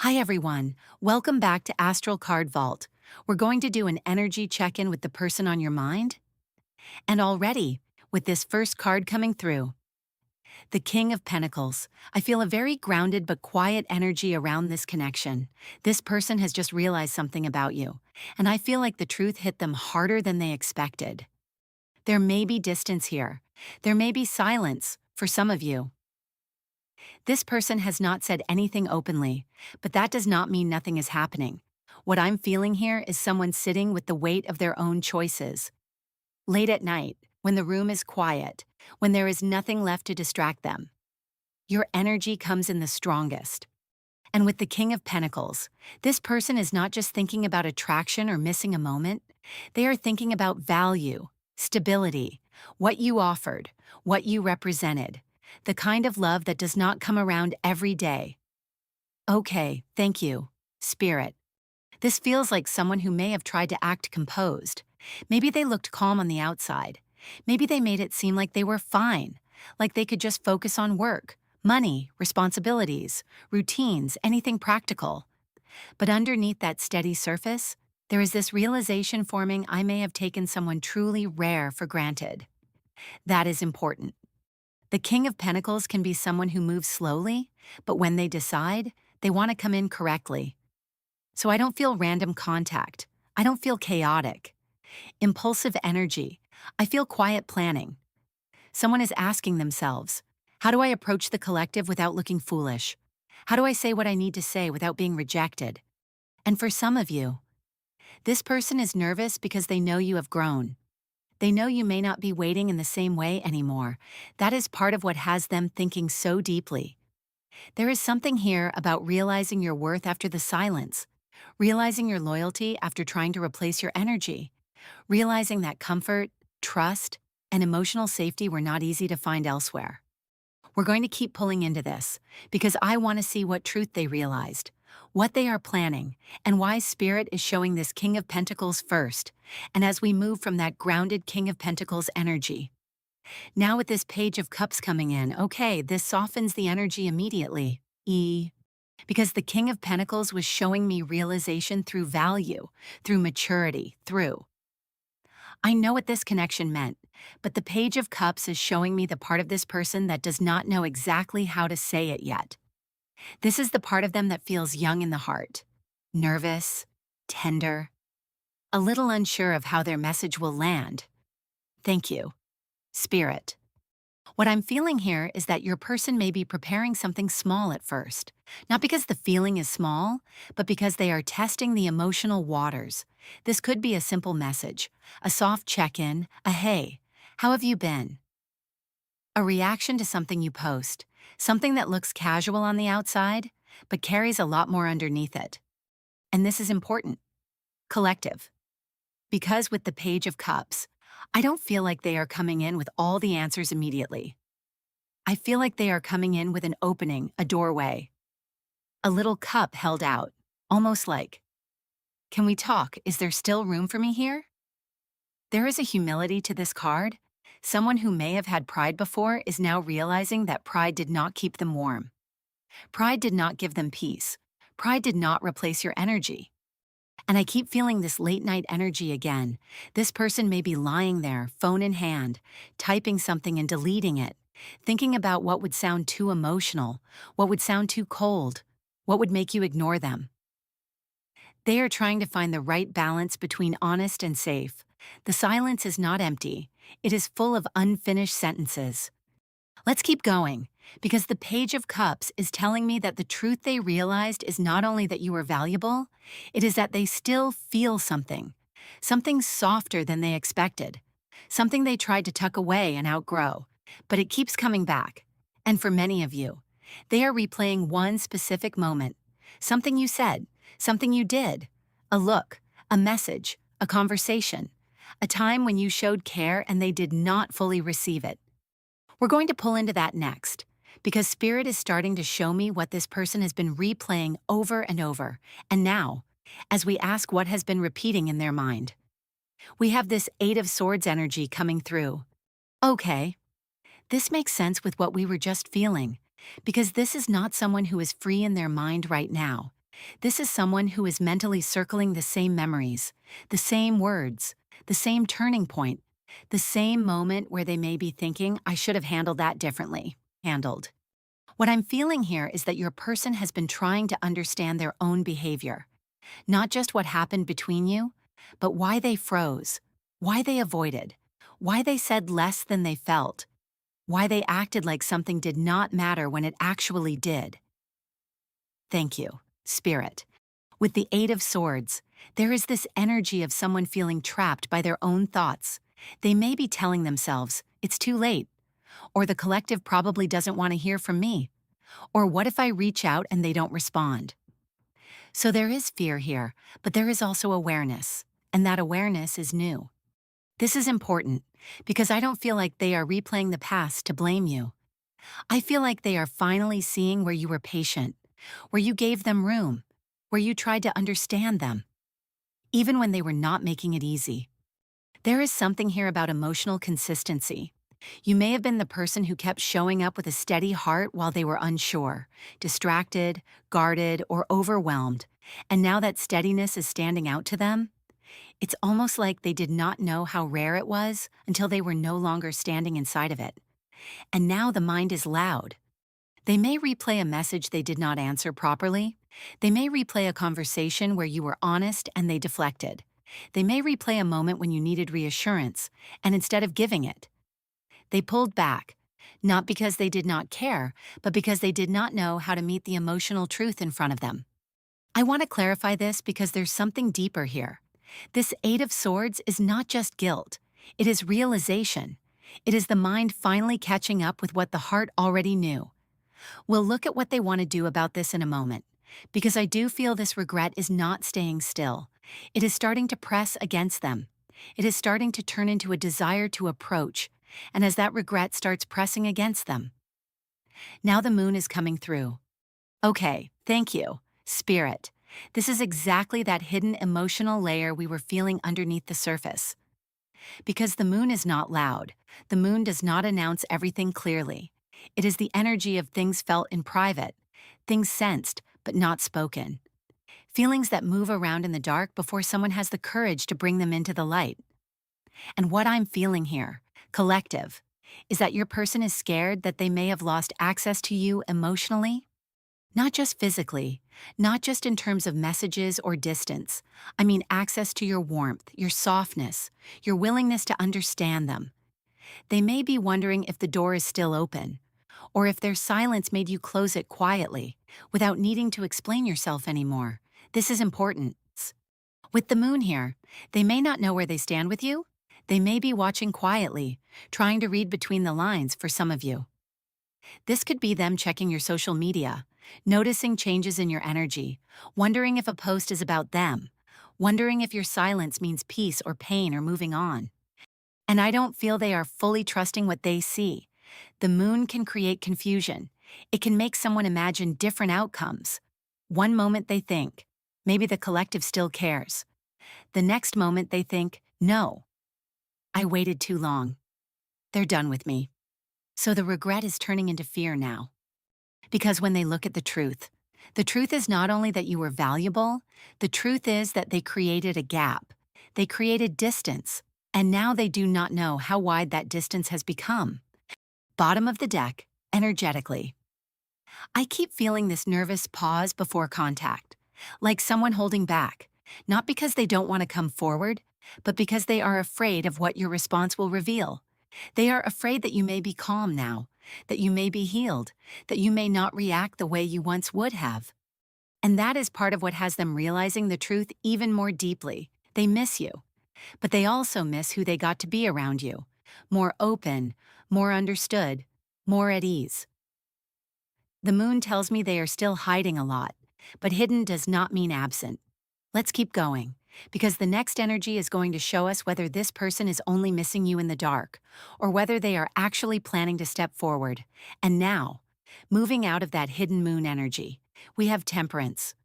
Hi everyone, welcome back to Astral Card Vault. We're going to do an energy check-in with the person on your mind. And already, with this first card coming through, the King of Pentacles, I feel a very grounded but quiet energy around this connection. This person has just realized something about you, and I feel like the truth hit them harder than they expected. There may be distance here. There may be silence for some of you. This person has not said anything openly, but that does not mean nothing is happening. What I'm feeling here is someone sitting with the weight of their own choices. Late at night, when the room is quiet, when there is nothing left to distract them, your energy comes in the strongest. And with the King of Pentacles, this person is not just thinking about attraction or missing a moment, they are thinking about value, stability, what you offered, what you represented, the kind of love that does not come around every day. Okay, thank you, Spirit. This feels like someone who may have tried to act composed. Maybe they looked calm on the outside. Maybe they made it seem like they were fine, like they could just focus on work, money, responsibilities, routines, anything practical. But underneath that steady surface, there is this realization forming I may have taken someone truly rare for granted. That is important. The King of Pentacles can be someone who moves slowly, but when they decide, they want to come in correctly. So I don't feel random contact. I don't feel chaotic. Impulsive energy. I feel quiet planning. Someone is asking themselves, how do I approach the collective without looking foolish? How do I say what I need to say without being rejected? And for some of you, this person is nervous because they know you have grown. They know you may not be waiting in the same way anymore. That is part of what has them thinking so deeply. There is something here about realizing your worth after the silence, realizing your loyalty after trying to replace your energy, realizing that comfort, trust, and emotional safety were not easy to find elsewhere. We're going to keep pulling into this because I want to see what truth they realized, what they are planning, and why Spirit is showing this King of Pentacles first, and as we move from that grounded King of Pentacles energy. Now with this Page of Cups coming in, okay, this softens the energy immediately. Because the King of Pentacles was showing me realization through value, through maturity, through. I know what this connection meant, but the Page of Cups is showing me the part of this person that does not know exactly how to say it yet. This is the part of them that feels young in the heart, nervous, tender, a little unsure of how their message will land. Thank you, Spirit. What I'm feeling here is that your person may be preparing something small at first, not because the feeling is small, but because they are testing the emotional waters. This could be a simple message, a soft check-in, a hey, how have you been? A reaction to something you post, something that looks casual on the outside, but carries a lot more underneath it. And this is important. Collective. Because with the Page of Cups, I don't feel like they are coming in with all the answers immediately. I feel like they are coming in with an opening, a doorway. A little cup held out, almost like, can we talk? Is there still room for me here? There is a humility to this card. Someone who may have had pride before is now realizing that pride did not keep them warm. Pride did not give them peace. Pride did not replace your energy. And I keep feeling this late night energy again. This person may be lying there, phone in hand, typing something and deleting it, thinking about what would sound too emotional, what would sound too cold, what would make you ignore them. They are trying to find the right balance between honest and safe. The silence is not empty. It is full of unfinished sentences. Let's keep going, because the Page of Cups is telling me that the truth they realized is not only that you are valuable, it is that they still feel something softer than they expected, something they tried to tuck away and outgrow, but it keeps coming back. And for many of you, they are replaying one specific moment, something you said, something you did, a look, a message, a conversation, a time when you showed care and they did not fully receive it. We're going to pull into that next, because Spirit is starting to show me what this person has been replaying over and over, and now, as we ask what has been repeating in their mind, we have this Eight of Swords energy coming through. Okay, this makes sense with what we were just feeling, because this is not someone who is free in their mind right now. This is someone who is mentally circling the same memories, the same words, the same turning point, the same moment where they may be thinking, I should have handled that differently. Handled. What I'm feeling here is that your person has been trying to understand their own behavior, not just what happened between you, but why they froze, why they avoided, why they said less than they felt, why they acted like something did not matter when it actually did. Thank you, Spirit. With the Eight of Swords, there is this energy of someone feeling trapped by their own thoughts. They may be telling themselves, it's too late, or the collective probably doesn't want to hear from me, or what if I reach out and they don't respond? So there is fear here, but there is also awareness, and that awareness is new. This is important because I don't feel like they are replaying the past to blame you. I feel like they are finally seeing where you were patient, where you gave them room, where you tried to understand them, even when they were not making it easy. There is something here about emotional consistency. You may have been the person who kept showing up with a steady heart while they were unsure, distracted, guarded, or overwhelmed, and now that steadiness is standing out to them. It's almost like they did not know how rare it was until they were no longer standing inside of it. And now the mind is loud. They may replay a message they did not answer properly. They may replay a conversation where you were honest and they deflected. They may replay a moment when you needed reassurance, and instead of giving it, they pulled back, not because they did not care, but because they did not know how to meet the emotional truth in front of them. I want to clarify this because there's something deeper here. This Eight of Swords is not just guilt. It is realization. It is the mind finally catching up with what the heart already knew. We'll look at what they want to do about this in a moment, because I do feel this regret is not staying still. It is starting to press against them. It is starting to turn into a desire to approach, and as that regret starts pressing against them. Now the moon is coming through. Okay, thank you, Spirit. This is exactly that hidden emotional layer we were feeling underneath the surface. Because the moon is not loud, the moon does not announce everything clearly. It is the energy of things felt in private, things sensed but not spoken. Feelings that move around in the dark before someone has the courage to bring them into the light. And what I'm feeling here, collective, is that your person is scared that they may have lost access to you emotionally. Not just physically, not just in terms of messages or distance. I mean access to your warmth, your softness, your willingness to understand them. They may be wondering if the door is still open, or if their silence made you close it quietly, without needing to explain yourself anymore. This is important. With the moon here, they may not know where they stand with you. They may be watching quietly, trying to read between the lines for some of you. This could be them checking your social media, noticing changes in your energy, wondering if a post is about them, wondering if your silence means peace or pain or moving on. And I don't feel they are fully trusting what they see. The moon can create confusion. It can make someone imagine different outcomes. One moment they think, maybe the collective still cares. The next moment they think, no, I waited too long. They're done with me. So the regret is turning into fear now. Because when they look at the truth is not only that you were valuable, the truth is that they created a gap. They created distance, and now they do not know how wide that distance has become. Bottom of the deck, energetically. I keep feeling this nervous pause before contact, like someone holding back, not because they don't want to come forward, but because they are afraid of what your response will reveal. They are afraid that you may be calm now, that you may be healed, that you may not react the way you once would have. And that is part of what has them realizing the truth even more deeply. They miss you, but they also miss who they got to be around you. More open, more understood, more at ease. The moon tells me they are still hiding a lot, but hidden does not mean absent. Let's keep going, because the next energy is going to show us whether this person is only missing you in the dark, or whether they are actually planning to step forward. And now, moving out of that hidden moon energy, we have Temperance.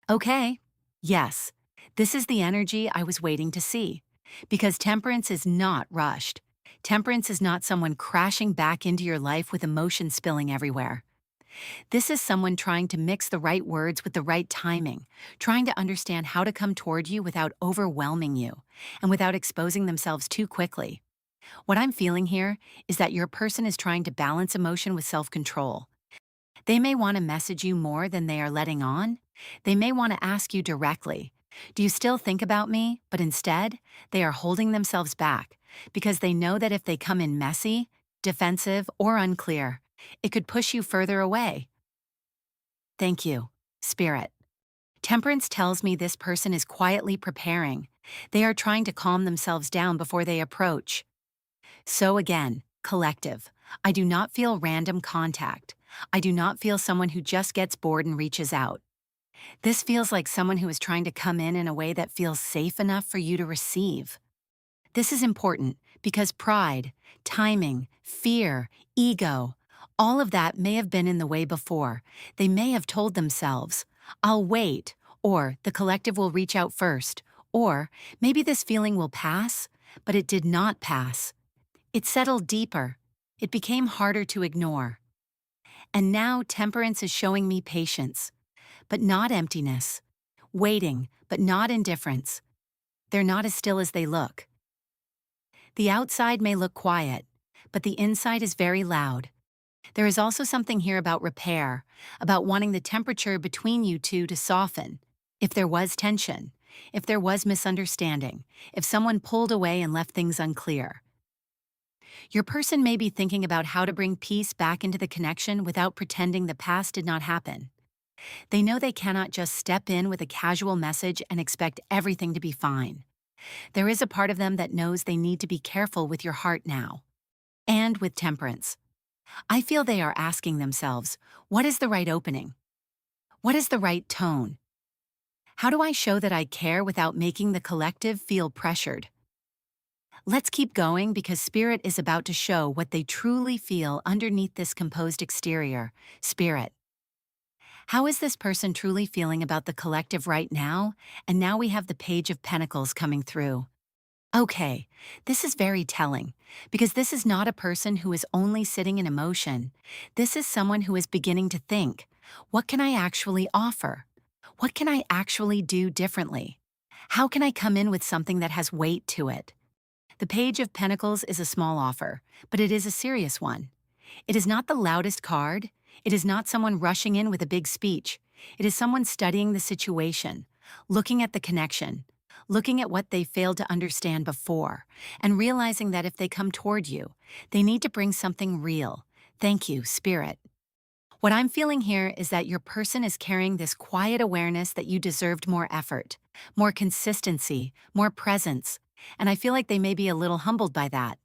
Okay, yes, this is the energy I was waiting to see, because Temperance is not rushed. Temperance is not someone crashing back into your life with emotion spilling everywhere. This is someone trying to mix the right words with the right timing, trying to understand how to come toward you without overwhelming you, and without exposing themselves too quickly. What I'm feeling here is that your person is trying to balance emotion with self-control. They may want to message you more than they are letting on. They may want to ask you directly, "Do you still think about me?" But instead, they are holding themselves back because they know that if they come in messy, defensive, or unclear, it could push you further away. Thank you, Spirit. Temperance tells me this person is quietly preparing. They are trying to calm themselves down before they approach. So again, collective. I do not feel random contact. I do not feel someone who just gets bored and reaches out. This feels like someone who is trying to come in a way that feels safe enough for you to receive. This is important because pride, timing, fear, ego, all of that may have been in the way before. They may have told themselves, "I'll wait," or "the collective will reach out first," or "maybe this feeling will pass," but it did not pass. It settled deeper. It became harder to ignore. And now Temperance is showing me patience, but not emptiness. Waiting, but not indifference. They're not as still as they look. The outside may look quiet, but the inside is very loud. There is also something here about repair, about wanting the temperature between you two to soften. If there was tension, if there was misunderstanding, if someone pulled away and left things unclear. Your person may be thinking about how to bring peace back into the connection without pretending the past did not happen. They know they cannot just step in with a casual message and expect everything to be fine. There is a part of them that knows they need to be careful with your heart now. And with Temperance. I feel they are asking themselves, what is the right opening? What is the right tone? How do I show that I care without making the collective feel pressured? Let's keep going because Spirit is about to show what they truly feel underneath this composed exterior. Spirit. How is this person truly feeling about the collective right now? And now we have the Page of Pentacles coming through. Okay, this is very telling, because this is not a person who is only sitting in emotion. This is someone who is beginning to think, what can I actually offer? What can I actually do differently? How can I come in with something that has weight to it? The Page of Pentacles is a small offer, but it is a serious one. It is not the loudest card. It is not someone rushing in with a big speech. It is someone studying the situation, looking at the connection, looking at what they failed to understand before, and realizing that if they come toward you, they need to bring something real. Thank you, Spirit. What I'm feeling here is that your person is carrying this quiet awareness that you deserved more effort, more consistency, more presence, and I feel like they may be a little humbled by that,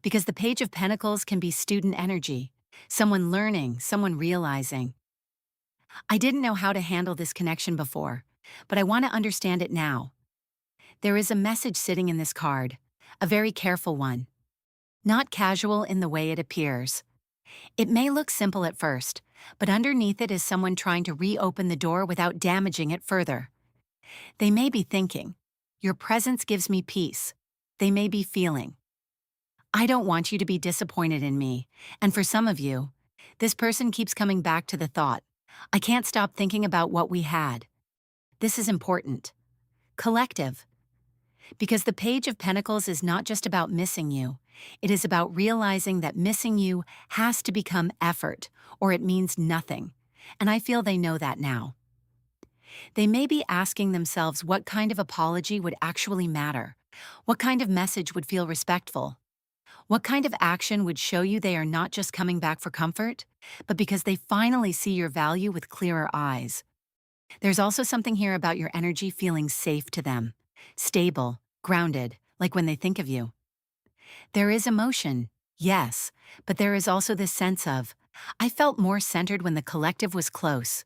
because the Page of Pentacles can be student energy, someone learning, someone realizing. I didn't know how to handle this connection before, but I want to understand it now. There is a message sitting in this card, a very careful one. Not casual in the way it appears. It may look simple at first, but underneath it is someone trying to reopen the door without damaging it further. They may be thinking, your presence gives me peace. They may be feeling, I don't want you to be disappointed in me. And for some of you, this person keeps coming back to the thought, I can't stop thinking about what we had. This is important. Collective. Because the Page of Pentacles is not just about missing you. It is about realizing that missing you has to become effort, or it means nothing. And I feel they know that now. They may be asking themselves what kind of apology would actually matter. What kind of message would feel respectful? What kind of action would show you they are not just coming back for comfort, but because they finally see your value with clearer eyes? There's also something here about your energy feeling safe to them. Stable, grounded, like when they think of you. There is emotion, yes, but there is also this sense of, I felt more centered when the collective was close.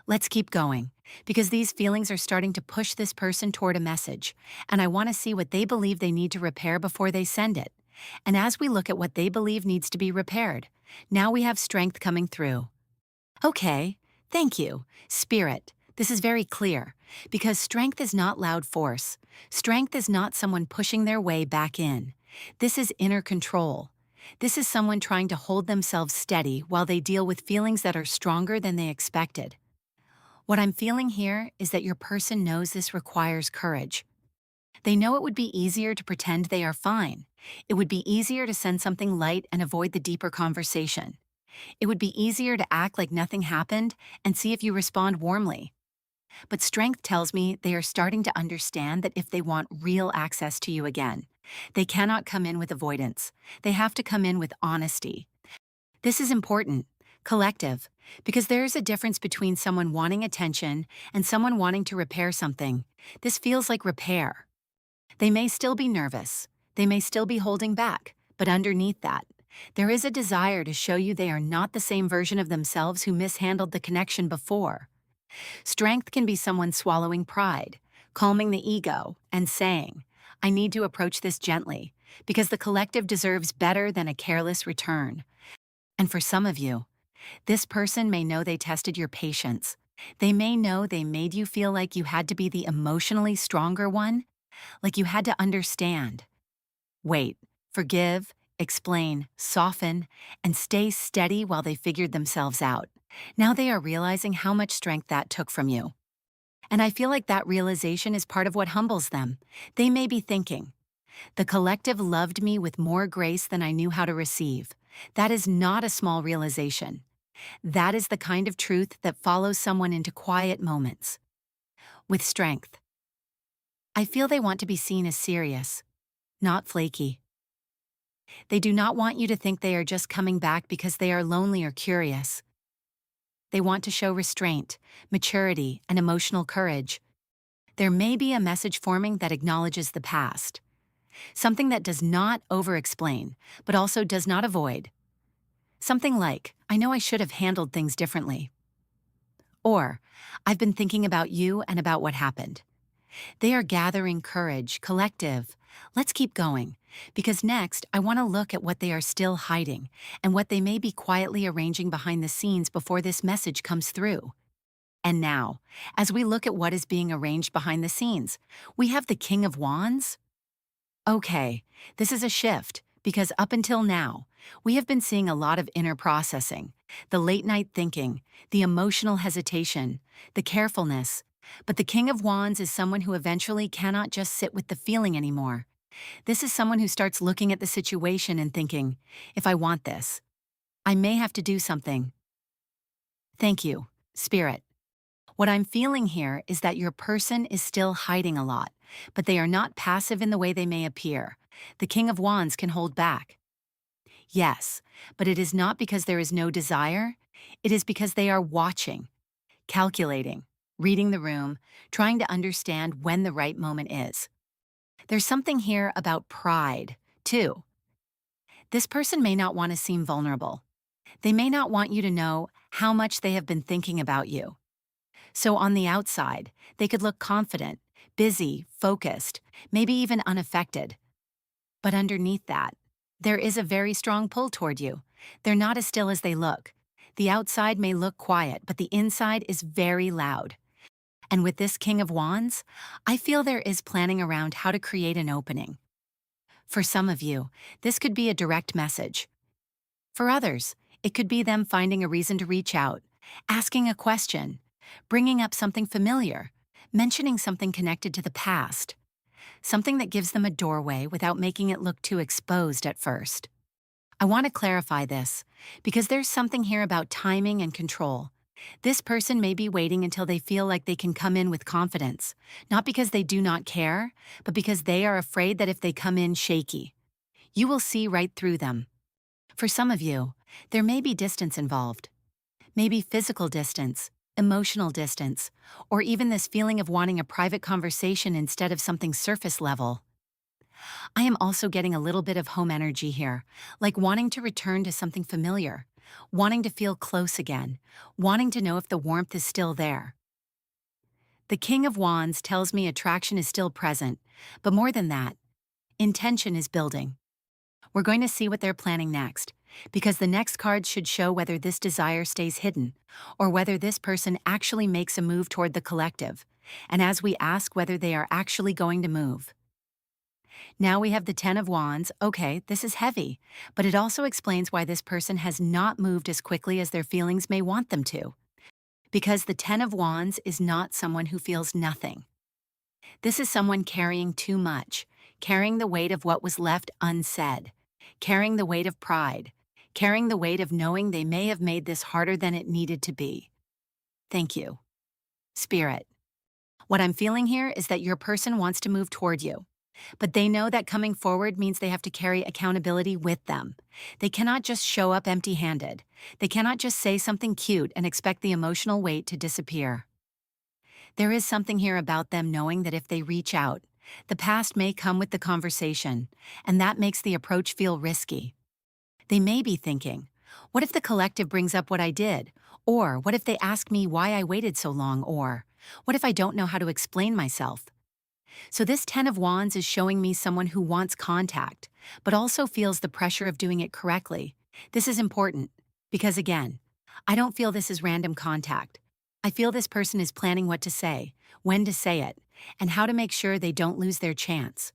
Let's keep going, because these feelings are starting to push this person toward a message, and I want to see what they believe they need to repair before they send it. And as we look at what they believe needs to be repaired, now we have strength coming through. Okay, thank you, Spirit. This is very clear, because strength is not loud force. Strength is not someone pushing their way back in. This is inner control. This is someone trying to hold themselves steady while they deal with feelings that are stronger than they expected. What I'm feeling here is that your person knows this requires courage. They know it would be easier to pretend they are fine. It would be easier to send something light and avoid the deeper conversation. It would be easier to act like nothing happened and see if you respond warmly. But strength tells me they are starting to understand that if they want real access to you again, they cannot come in with avoidance. They have to come in with honesty. This is important, collective, because there is a difference between someone wanting attention and someone wanting to repair something. This feels like repair. They may still be nervous. They may still be holding back, but underneath that, there is a desire to show you they are not the same version of themselves who mishandled the connection before. Strength can be someone swallowing pride, calming the ego, and saying, I need to approach this gently, because the collective deserves better than a careless return. And for some of you, this person may know they tested your patience. They may know they made you feel like you had to be the emotionally stronger one, like you had to understand. Wait, forgive, explain, soften, and stay steady while they figured themselves out. Now they are realizing how much strength that took from you. And I feel like that realization is part of what humbles them. They may be thinking, the collective loved me with more grace than I knew how to receive. That is not a small realization. That is the kind of truth that follows someone into quiet moments. With strength. I feel they want to be seen as serious, not flaky. They do not want you to think they are just coming back because they are lonely or curious. They want to show restraint, maturity, and emotional courage. There may be a message forming that acknowledges the past. Something that does not over-explain, but also does not avoid. Something like, I know I should have handled things differently. Or, I've been thinking about you and about what happened. They are gathering courage, collective. Let's keep going, because next I want to look at what they are still hiding and what they may be quietly arranging behind the scenes before this message comes through. And now, as we look at what is being arranged behind the scenes, we have the King of Wands. Okay, this is a shift, because up until now, we have been seeing a lot of inner processing, the late-night thinking, the emotional hesitation, the carefulness. But the King of Wands is someone who eventually cannot just sit with the feeling anymore. This is someone who starts looking at the situation and thinking, if I want this, I may have to do something. Thank you, Spirit. What I'm feeling here is that your person is still hiding a lot, but they are not passive in the way they may appear. The King of Wands can hold back. Yes, but it is not because there is no desire. It is because they are watching, calculating, reading the room, trying to understand when the right moment is. There's something here about pride, too. This person may not want to seem vulnerable. They may not want you to know how much they have been thinking about you. So on the outside, they could look confident, busy, focused, maybe even unaffected. But underneath that, there is a very strong pull toward you. They're not as still as they look. The outside may look quiet, but the inside is very loud. And with this King of Wands, I feel there is planning around how to create an opening. For some of you, this could be a direct message. For others, it could be them finding a reason to reach out, asking a question, bringing up something familiar, mentioning something connected to the past, something that gives them a doorway without making it look too exposed at first. I want to clarify this, because there's something here about timing and control. This person may be waiting until they feel like they can come in with confidence, not because they do not care, but because they are afraid that if they come in shaky, you will see right through them. For some of you, there may be distance involved. Maybe physical distance, emotional distance, or even this feeling of wanting a private conversation instead of something surface level. I am also getting a little bit of home energy here, like wanting to return to something familiar, wanting to feel close again, wanting to know if the warmth is still there. The King of Wands tells me attraction is still present, but more than that, intention is building. We're going to see what they're planning next, because the next card should show whether this desire stays hidden, or whether this person actually makes a move toward the collective, and as we ask whether they are actually going to move. Now we have the Ten of Wands. Okay, this is heavy, but it also explains why this person has not moved as quickly as their feelings may want them to. Because the Ten of Wands is not someone who feels nothing. This is someone carrying too much, carrying the weight of what was left unsaid, carrying the weight of pride, carrying the weight of knowing they may have made this harder than it needed to be. Thank you. Spirit. What I'm feeling here is that your person wants to move toward you, but they know that coming forward means they have to carry accountability with them. They cannot just show up empty-handed. They cannot just say something cute and expect the emotional weight to disappear. There is something here about them knowing that if they reach out, the past may come with the conversation, and that makes the approach feel risky. They may be thinking, what if the collective brings up what I did? Or what if they ask me why I waited so long? Or what if I don't know how to explain myself? So this Ten of Wands is showing me someone who wants contact, but also feels the pressure of doing it correctly. This is important, because again, I don't feel this is random contact. I feel this person is planning what to say, when to say it, and how to make sure they don't lose their chance.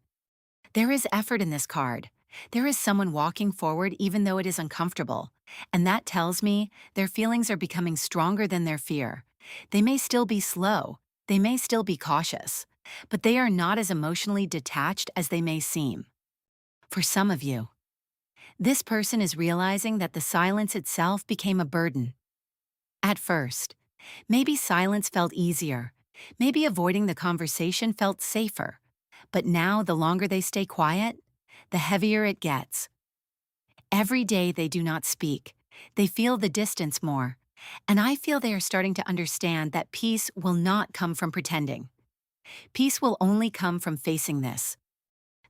There is effort in this card. There is someone walking forward even though it is uncomfortable, and that tells me their feelings are becoming stronger than their fear. They may still be slow, they may still be cautious, but they are not as emotionally detached as they may seem. For some of you, this person is realizing that the silence itself became a burden. At first, maybe silence felt easier, maybe avoiding the conversation felt safer, but now the longer they stay quiet, the heavier it gets. Every day they do not speak, they feel the distance more, and I feel they are starting to understand that peace will not come from pretending. Peace will only come from facing this.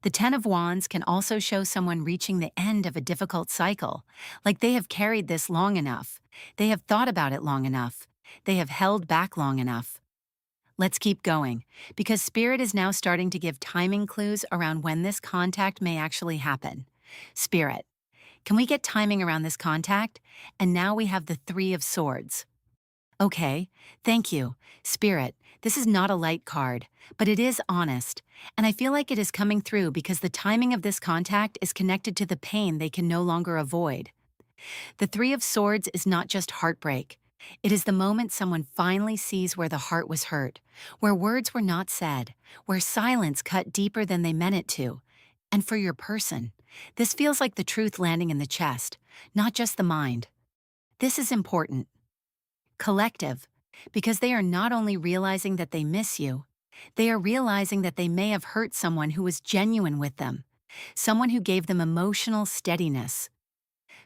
The Ten of Wands can also show someone reaching the end of a difficult cycle, like they have carried this long enough, they have thought about it long enough, they have held back long enough. Let's keep going, because Spirit is now starting to give timing clues around when this contact may actually happen. Spirit, can we get timing around this contact? And now we have the Three of Swords. Okay, thank you. Spirit, this is not a light card, but it is honest, and I feel like it is coming through because the timing of this contact is connected to the pain they can no longer avoid. The Three of Swords is not just heartbreak. It is the moment someone finally sees where the heart was hurt, where words were not said, where silence cut deeper than they meant it to. And for your person, this feels like the truth landing in the chest, not just the mind. This is important. Collective, because they are not only realizing that they miss you, they are realizing that they may have hurt someone who was genuine with them, someone who gave them emotional steadiness,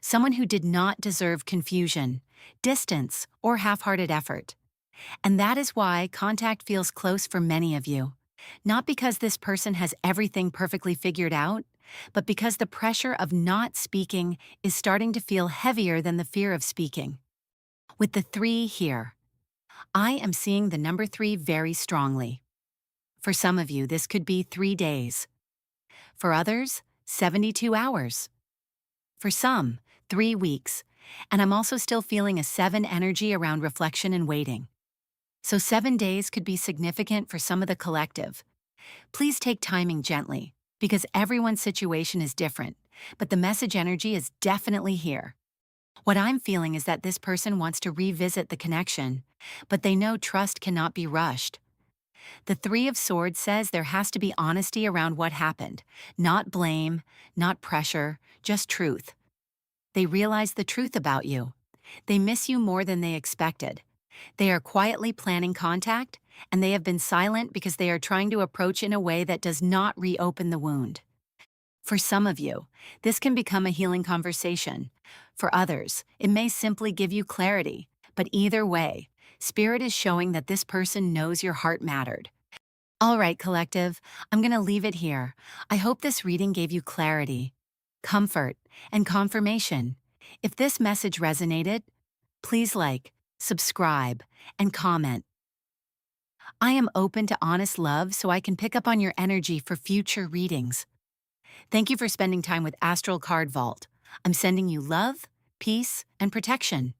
someone who did not deserve confusion, distance, or half-hearted effort. And that is why contact feels close for many of you. Not because this person has everything perfectly figured out, but because the pressure of not speaking is starting to feel heavier than the fear of speaking. With the 3 here, I am seeing the number 3 very strongly. For some of you, this could be 3 days. For others, 72 hours. For some, 3 weeks. And I'm also still feeling a 7 energy around reflection and waiting. So 7 days could be significant for some of the collective. Please take timing gently, because everyone's situation is different, but the message energy is definitely here. What I'm feeling is that this person wants to revisit the connection, but they know trust cannot be rushed. The Three of Swords says there has to be honesty around what happened, not blame, not pressure, just truth. They realize the truth about you. They miss you more than they expected. They are quietly planning contact, and they have been silent because they are trying to approach in a way that does not reopen the wound. For some of you, this can become a healing conversation. For others, it may simply give you clarity. But either way, Spirit is showing that this person knows your heart mattered. All right, collective, I'm going to leave it here. I hope this reading gave you clarity, comfort, and confirmation. If this message resonated, please like, subscribe, and comment. I am open to honest love so I can pick up on your energy for future readings. Thank you for spending time with Astral Card Vault. I'm sending you love, peace, and protection.